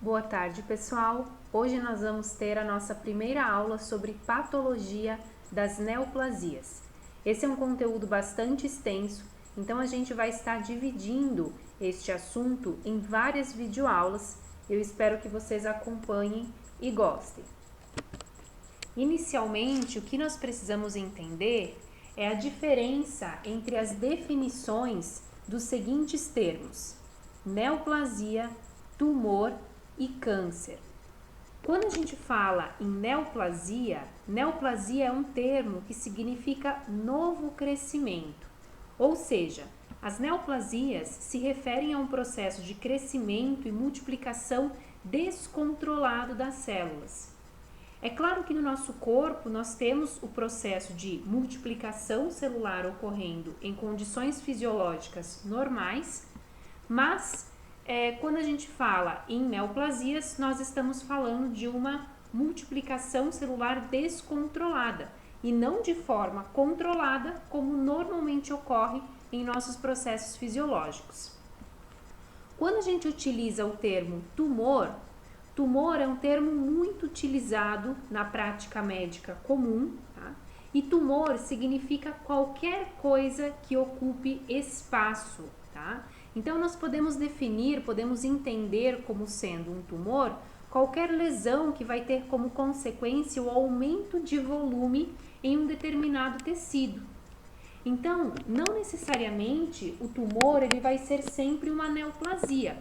Boa tarde, pessoal. Hoje nós vamos ter a nossa primeira aula sobre patologia das neoplasias. Esse é um conteúdo bastante extenso, então a gente vai estar dividindo este assunto em várias videoaulas. Eu espero que vocês acompanhem e gostem. Inicialmente, o que nós precisamos entender é a diferença entre as definições dos seguintes termos: neoplasia, tumor e câncer. Quando a gente fala em neoplasia, neoplasia é um termo que significa novo crescimento, ou seja, as neoplasias se referem a um processo de crescimento e multiplicação descontrolado das células. É claro que no nosso corpo nós temos o processo de multiplicação celular ocorrendo em condições fisiológicas normais, mas quando a gente fala em neoplasias, nós estamos falando de uma multiplicação celular descontrolada e não de forma controlada, como normalmente ocorre em nossos processos fisiológicos. Quando a gente utiliza o termo tumor, tumor é um termo muito utilizado na prática médica comum, tá? E tumor significa qualquer coisa que ocupe espaço, tá? Então, nós podemos definir, podemos entender como sendo um tumor qualquer lesão que vai ter como consequência o aumento de volume em um determinado tecido. Então, não necessariamente o tumor ele vai ser sempre uma neoplasia.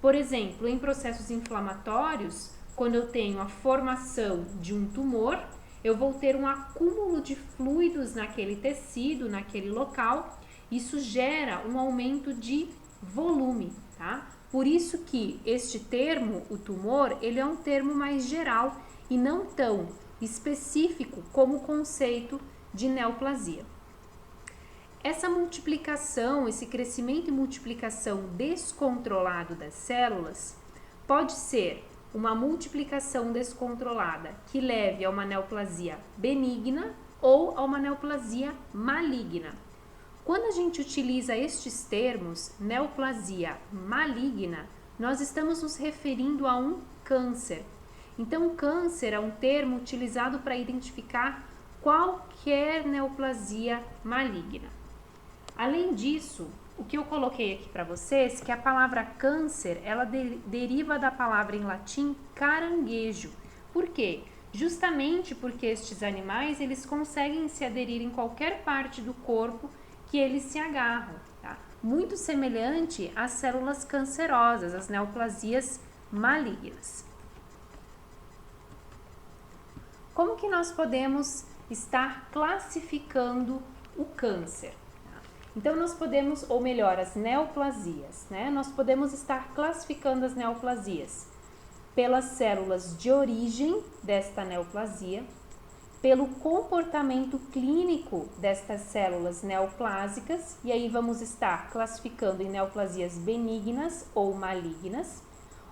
Por exemplo, em processos inflamatórios, quando eu tenho a formação de um tumor, eu vou ter um acúmulo de fluidos naquele tecido, naquele local. Isso gera um aumento de volume, tá? Por isso que este termo, o tumor, ele é um termo mais geral e não tão específico como o conceito de neoplasia. Essa multiplicação, esse crescimento e multiplicação descontrolado das células pode ser uma multiplicação descontrolada que leve a uma neoplasia benigna ou a uma neoplasia maligna. Quando a gente utiliza estes termos, neoplasia maligna, nós estamos nos referindo a um câncer. Então, câncer é um termo utilizado para identificar qualquer neoplasia maligna. Além disso, o que eu coloquei aqui para vocês, que a palavra câncer, ela deriva da palavra em latim caranguejo. Por quê? Justamente porque estes animais, eles conseguem se aderir em qualquer parte do corpo que eles se agarram, tá? Muito semelhante às células cancerosas, as neoplasias malignas. Como que nós podemos estar classificando o câncer? Então, nós podemos, ou melhor, as neoplasias, né? Nós podemos estar classificando as neoplasias pelas células de origem desta neoplasia, pelo comportamento clínico destas células neoplásicas, e aí vamos estar classificando em neoplasias benignas ou malignas,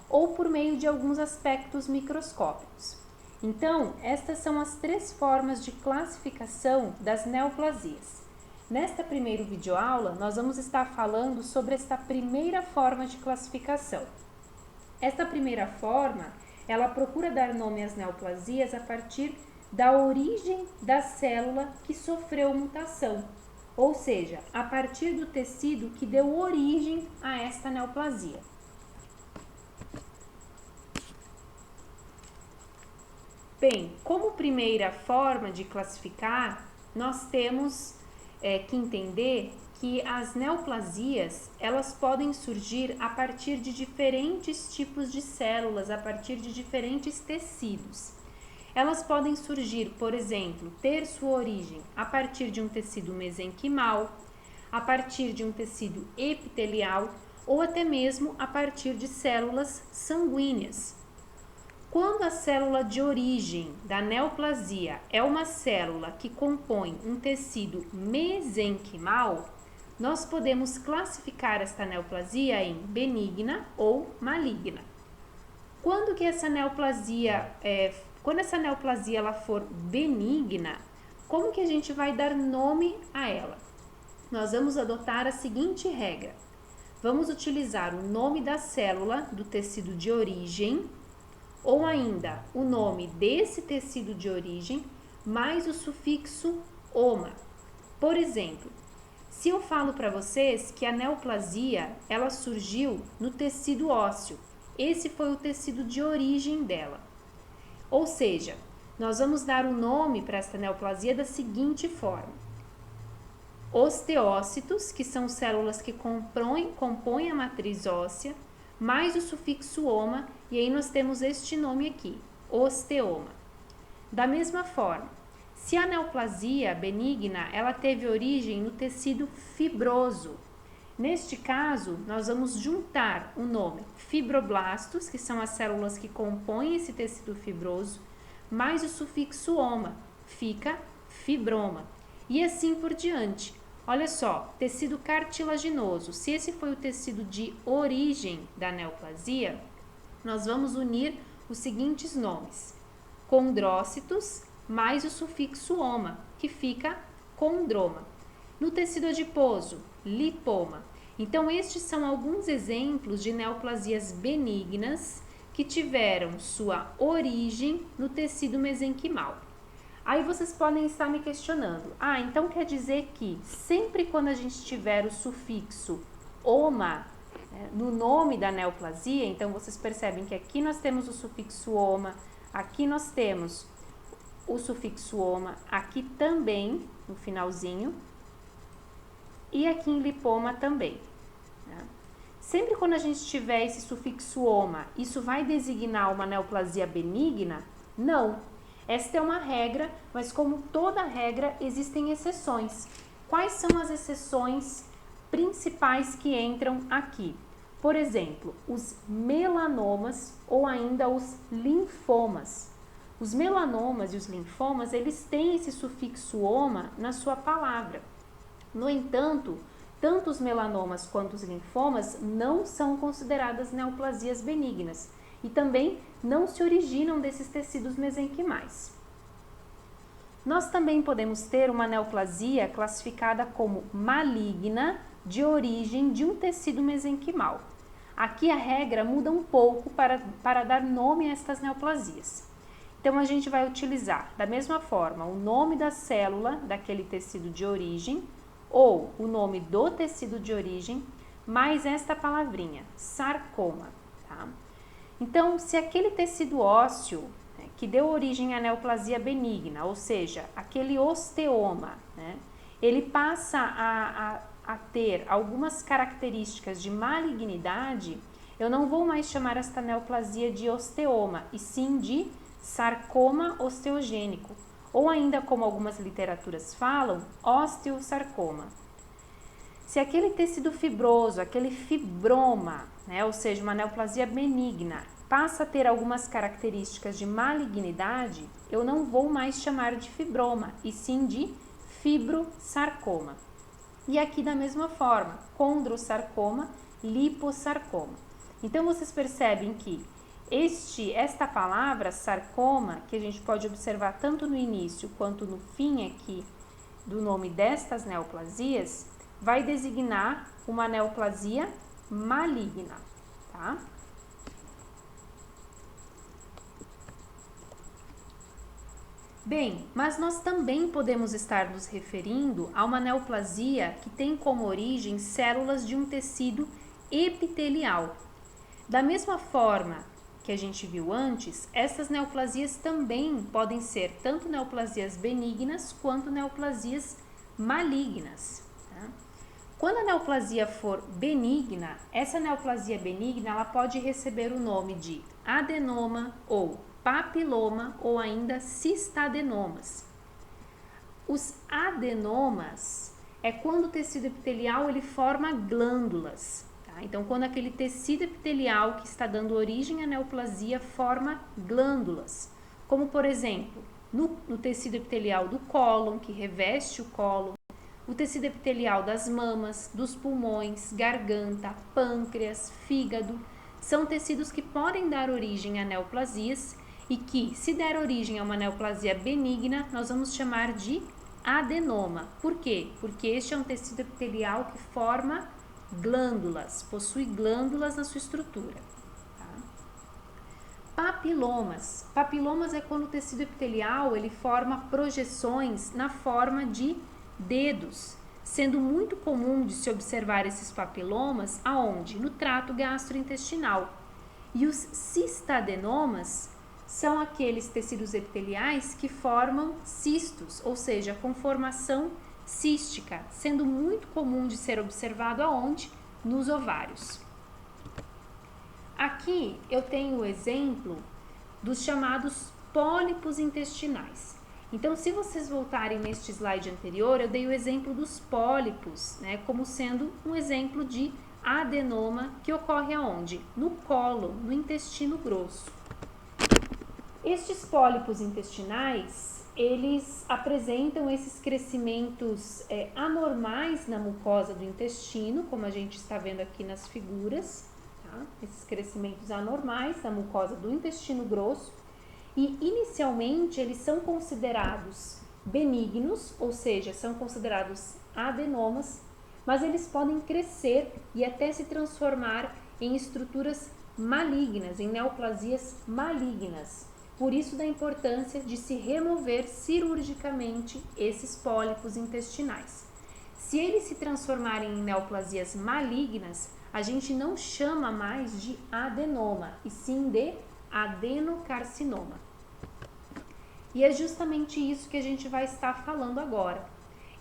ou por meio de alguns aspectos microscópicos. Então, estas são as três formas de classificação das neoplasias. Nesta primeira videoaula, nós vamos estar falando sobre esta primeira forma de classificação. Esta primeira forma, ela procura dar nome às neoplasias a partir da origem da célula que sofreu mutação, ou seja, a partir do tecido que deu origem a esta neoplasia. Bem, como primeira forma de classificar, nós temos que entender que as neoplasias, elas podem surgir a partir de diferentes tipos de células, a partir de diferentes tecidos. Elas podem surgir, por exemplo, ter sua origem a partir de um tecido mesenquimal, a partir de um tecido epitelial ou até mesmo a partir de células sanguíneas. Quando a célula de origem da neoplasia é uma célula que compõe um tecido mesenquimal, nós podemos classificar esta neoplasia em benigna ou maligna. Quando essa neoplasia ela for benigna, como que a gente vai dar nome a ela? Nós vamos adotar a seguinte regra: vamos utilizar o nome da célula do tecido de origem, ou ainda o nome desse tecido de origem, mais o sufixo oma. Por exemplo, se eu falo para vocês que a neoplasia, ela surgiu no tecido ósseo, esse foi o tecido de origem dela. Ou seja, nós vamos dar o nome para esta neoplasia da seguinte forma: osteócitos, que são células que compõem a matriz óssea, mais o sufixo oma, e aí nós temos este nome aqui, osteoma. Da mesma forma, se a neoplasia benigna, ela teve origem no tecido fibroso, neste caso, nós vamos juntar o nome fibroblastos, que são as células que compõem esse tecido fibroso, mais o sufixo oma, fica fibroma. E assim por diante. Olha só, tecido cartilaginoso, se esse foi o tecido de origem da neoplasia, nós vamos unir os seguintes nomes: condrócitos mais o sufixo oma, que fica condroma. No tecido adiposo, lipoma. Então, estes são alguns exemplos de neoplasias benignas que tiveram sua origem no tecido mesenquimal. Aí vocês podem estar me questionando: então quer dizer que sempre quando a gente tiver o sufixo oma no nome da neoplasia, então vocês percebem que aqui nós temos o sufixo oma, aqui nós temos o sufixo oma, aqui também no finalzinho, e aqui em lipoma também. Sempre quando a gente tiver esse sufixo oma, isso vai designar uma neoplasia benigna? Não. Esta é uma regra, mas como toda regra, existem exceções. Quais são as exceções principais que entram aqui? Por exemplo, os melanomas ou ainda os linfomas. Os melanomas e os linfomas, eles têm esse sufixo oma na sua palavra. No entanto, tanto os melanomas quanto os linfomas não são consideradas neoplasias benignas e também não se originam desses tecidos mesenquimais. Nós também podemos ter uma neoplasia classificada como maligna de origem de um tecido mesenquimal. Aqui a regra muda um pouco para dar nome a estas neoplasias. Então, a gente vai utilizar, da mesma forma, o nome da célula daquele tecido de origem ou o nome do tecido de origem, mais esta palavrinha, sarcoma. Tá? Então, se aquele tecido ósseo que deu origem à neoplasia benigna, ou seja, aquele osteoma, ele passa a ter algumas características de malignidade, eu não vou mais chamar esta neoplasia de osteoma, e sim de sarcoma osteogênico, ou ainda, como algumas literaturas falam, osteosarcoma. Se aquele tecido fibroso, aquele fibroma, ou seja, uma neoplasia benigna, passa a ter algumas características de malignidade, eu não vou mais chamar de fibroma, e sim de fibrosarcoma. E aqui da mesma forma, condrosarcoma, liposarcoma. Então, vocês percebem que esta palavra, sarcoma, que a gente pode observar tanto no início quanto no fim aqui do nome destas neoplasias, vai designar uma neoplasia maligna, tá? Bem, mas nós também podemos estar nos referindo a uma neoplasia que tem como origem células de um tecido epitelial. Da mesma forma que a gente viu antes, essas neoplasias também podem ser tanto neoplasias benignas quanto neoplasias malignas. Tá? Quando a neoplasia for benigna, essa neoplasia benigna ela pode receber o nome de adenoma ou papiloma ou ainda cistadenomas. Os adenomas é quando o tecido epitelial ele forma glândulas. Então, quando aquele tecido epitelial que está dando origem à neoplasia forma glândulas, como por exemplo, no tecido epitelial do cólon, que reveste o cólon, o tecido epitelial das mamas, dos pulmões, garganta, pâncreas, fígado, são tecidos que podem dar origem a neoplasias e que, se der origem a uma neoplasia benigna, nós vamos chamar de adenoma. Por quê? Porque este é um tecido epitelial que forma glândulas, possui glândulas na sua estrutura. Papilomas. Papilomas é quando o tecido epitelial ele forma projeções na forma de dedos, sendo muito comum de se observar esses papilomas aonde? No trato gastrointestinal. E os cistadenomas são aqueles tecidos epiteliais que formam cistos, ou seja, com formação cística, sendo muito comum de ser observado aonde? Nos ovários. Aqui eu tenho o exemplo dos chamados pólipos intestinais. Então, se vocês voltarem neste slide anterior, eu dei o exemplo dos pólipos, né, como sendo um exemplo de adenoma que ocorre aonde? No cólon, no intestino grosso. Estes pólipos intestinais, eles apresentam esses crescimentos anormais na mucosa do intestino, como a gente está vendo aqui nas figuras, tá? Esses crescimentos anormais na mucosa do intestino grosso, e inicialmente eles são considerados benignos, ou seja, são considerados adenomas, mas eles podem crescer e até se transformar em estruturas malignas, em neoplasias malignas. Por isso da importância de se remover cirurgicamente esses pólipos intestinais. Se eles se transformarem em neoplasias malignas, a gente não chama mais de adenoma, e sim de adenocarcinoma. E é justamente isso que a gente vai estar falando agora.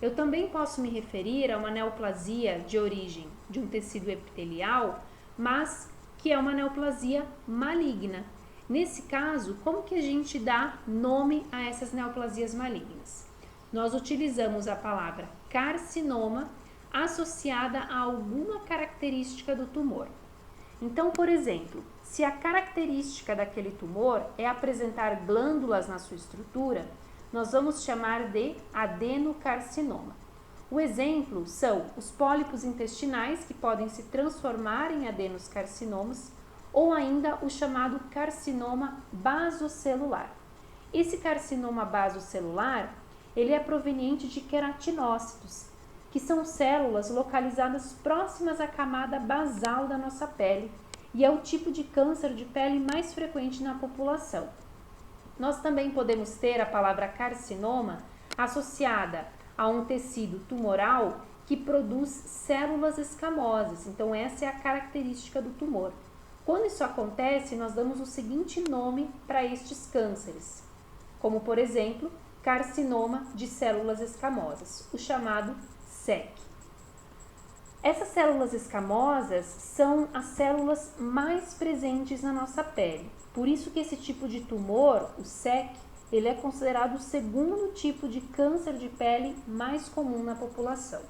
Eu também posso me referir a uma neoplasia de origem de um tecido epitelial, mas que é uma neoplasia maligna. Nesse caso, como que a gente dá nome a essas neoplasias malignas? Nós utilizamos a palavra carcinoma associada a alguma característica do tumor. Então, por exemplo, se a característica daquele tumor é apresentar glândulas na sua estrutura, nós vamos chamar de adenocarcinoma. O exemplo são os pólipos intestinais, que podem se transformar em adenoscarcinomas, ou ainda o chamado carcinoma basocelular. Esse carcinoma basocelular, ele é proveniente de queratinócitos, que são células localizadas próximas à camada basal da nossa pele, e é o tipo de câncer de pele mais frequente na população. Nós também podemos ter a palavra carcinoma associada a um tecido tumoral que produz células escamosas, então essa é a característica do tumor. Quando isso acontece, nós damos o seguinte nome para estes cânceres, como por exemplo, carcinoma de células escamosas, o chamado SEC. Essas células escamosas são as células mais presentes na nossa pele. Por isso que esse tipo de tumor, o SEC, ele é considerado o segundo tipo de câncer de pele mais comum na população.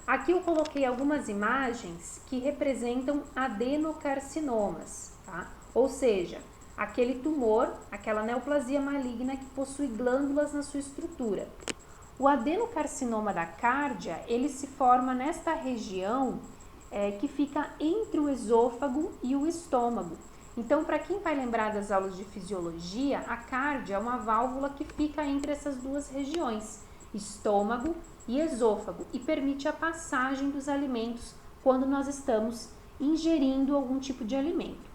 Aqui eu coloquei algumas imagens que representam adenocarcinomas, tá? Ou seja, aquele tumor, aquela neoplasia maligna que possui glândulas na sua estrutura. O adenocarcinoma da cárdia, ele se forma nesta região que fica entre o esôfago e o estômago. Então, para quem vai lembrar das aulas de fisiologia, a cárdia é uma válvula que fica entre essas duas regiões, estômago e esôfago, e permite a passagem dos alimentos quando nós estamos ingerindo algum tipo de alimento.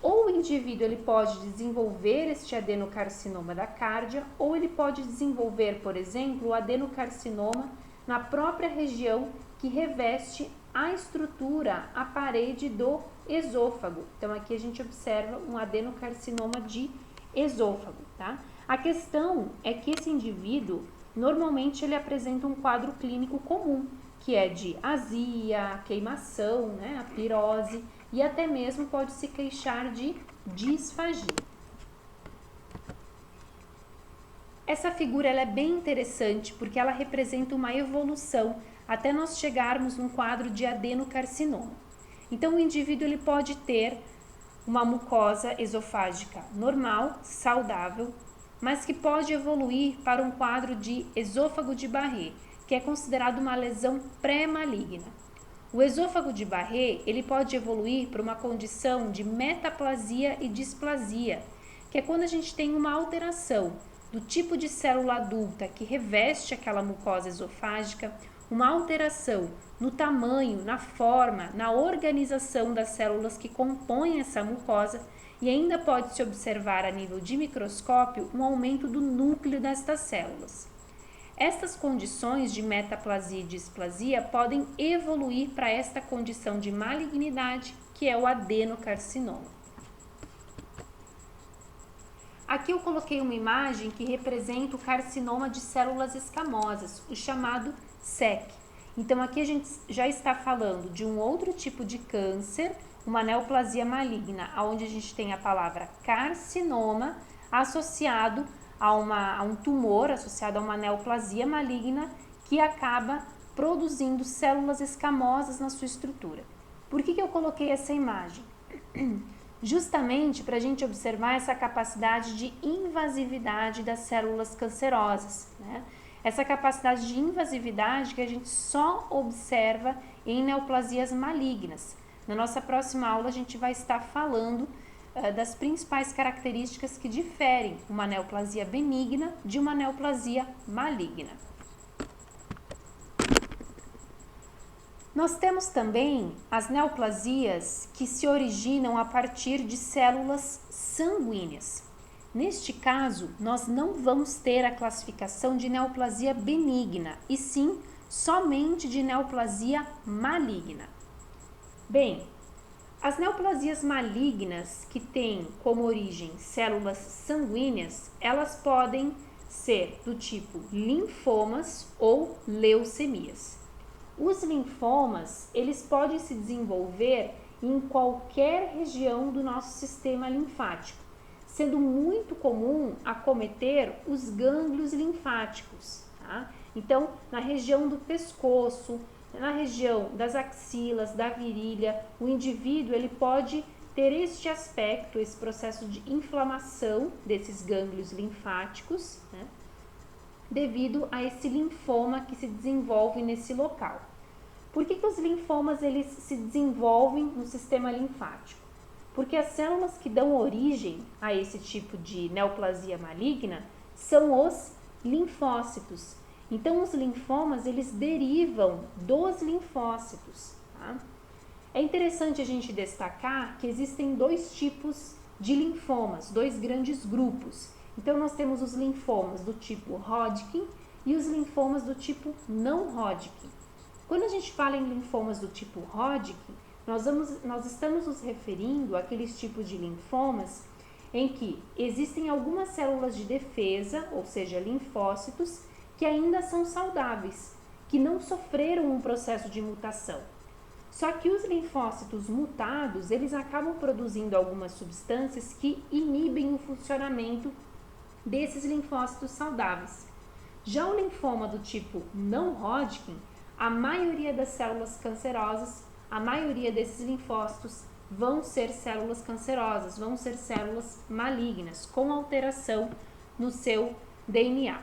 Ou o indivíduo ele pode desenvolver este adenocarcinoma da cárdia, ou ele pode desenvolver, por exemplo, o adenocarcinoma na própria região que reveste a estrutura, a parede do esôfago. Então, aqui a gente observa um adenocarcinoma de esôfago, tá? A questão é que esse indivíduo, normalmente, ele apresenta um quadro clínico comum, que é de azia, queimação, né, a pirose, e até mesmo pode se queixar de disfagia. Essa figura ela é bem interessante porque ela representa uma evolução até nós chegarmos num quadro de adenocarcinoma. Então, o indivíduo ele pode ter uma mucosa esofágica normal, saudável, mas que pode evoluir para um quadro de esôfago de Barré, que é considerado uma lesão pré-maligna. O esôfago de Barré, ele pode evoluir para uma condição de metaplasia e displasia, que é quando a gente tem uma alteração do tipo de célula adulta que reveste aquela mucosa esofágica, uma alteração no tamanho, na forma, na organização das células que compõem essa mucosa e ainda pode-se observar a nível de microscópio um aumento do núcleo destas células. Estas condições de metaplasia e displasia podem evoluir para esta condição de malignidade, que é o adenocarcinoma. Aqui eu coloquei uma imagem que representa o carcinoma de células escamosas, o chamado SEC. Então aqui a gente já está falando de um outro tipo de câncer, uma neoplasia maligna, onde a gente tem a palavra carcinoma associado a um tumor, associado a uma neoplasia maligna que acaba produzindo células escamosas na sua estrutura. Por que eu coloquei essa imagem? Justamente para a gente observar essa capacidade de invasividade das células cancerosas, né? Essa capacidade de invasividade que a gente só observa em neoplasias malignas. Na nossa próxima aula a gente vai estar falando das principais características que diferem uma neoplasia benigna de uma neoplasia maligna. Nós temos também as neoplasias que se originam a partir de células sanguíneas. Neste caso, nós não vamos ter a classificação de neoplasia benigna, e sim somente de neoplasia maligna. Bem, as neoplasias malignas que têm como origem células sanguíneas, elas podem ser do tipo linfomas ou leucemias. Os linfomas, eles podem se desenvolver em qualquer região do nosso sistema linfático, sendo muito comum acometer os gânglios linfáticos, tá? Então, na região do pescoço, na região das axilas, da virilha, o indivíduo ele pode ter este aspecto, esse processo de inflamação desses gânglios linfáticos, né, devido a esse linfoma que se desenvolve nesse local. Por que os linfomas eles se desenvolvem no sistema linfático? Porque as células que dão origem a esse tipo de neoplasia maligna são os linfócitos. Então, os linfomas, eles derivam dos linfócitos, tá? É interessante a gente destacar que existem dois tipos de linfomas, dois grandes grupos. Então, nós temos os linfomas do tipo Hodgkin e os linfomas do tipo não Hodgkin. Quando a gente fala em linfomas do tipo Hodgkin, nós estamos nos referindo àqueles tipos de linfomas em que existem algumas células de defesa, ou seja, linfócitos, que ainda são saudáveis, que não sofreram um processo de mutação. Só que os linfócitos mutados, eles acabam produzindo algumas substâncias que inibem o funcionamento desses linfócitos saudáveis. Já o linfoma do tipo não Hodgkin, a maioria das células cancerosas, a maioria desses linfócitos vão ser células cancerosas, vão ser células malignas, com alteração no seu DNA.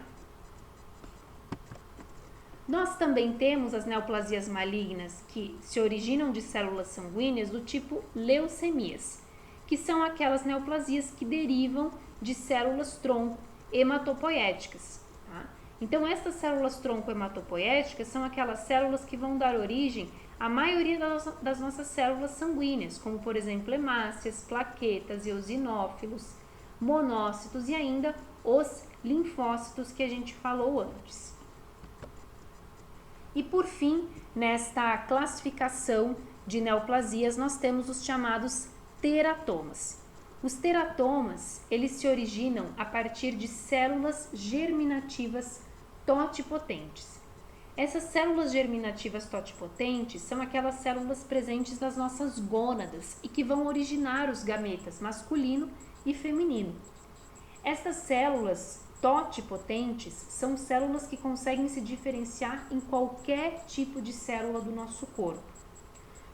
Nós também temos as neoplasias malignas que se originam de células sanguíneas do tipo leucemias, que são aquelas neoplasias que derivam de células tronco hematopoéticas. Tá? Então, essas células tronco hematopoéticas são aquelas células que vão dar origem à maioria das nossas células sanguíneas, como por exemplo hemácias, plaquetas, eosinófilos, monócitos e ainda os linfócitos que a gente falou antes. E por fim, nesta classificação de neoplasias, nós temos os chamados teratomas. Os teratomas, eles se originam a partir de células germinativas totipotentes. Essas células germinativas totipotentes são aquelas células presentes nas nossas gônadas e que vão originar os gametas masculino e feminino. Essas células totipotentes são células que conseguem se diferenciar em qualquer tipo de célula do nosso corpo.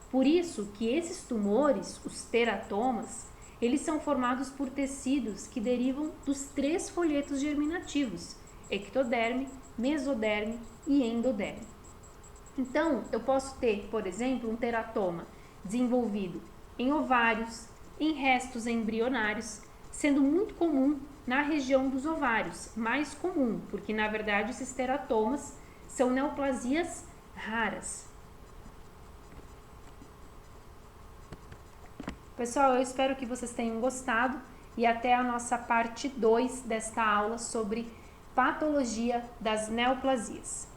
Por isso que esses tumores, os teratomas, eles são formados por tecidos que derivam dos 3 folhetos germinativos, ectoderme, mesoderme e endoderme. Então, eu posso ter, por exemplo, um teratoma desenvolvido em ovários, em restos embrionários, sendo muito comum na região dos ovários, mais comum, porque na verdade esses teratomas são neoplasias raras. Pessoal, eu espero que vocês tenham gostado e até a nossa parte 2 desta aula sobre patologia das neoplasias.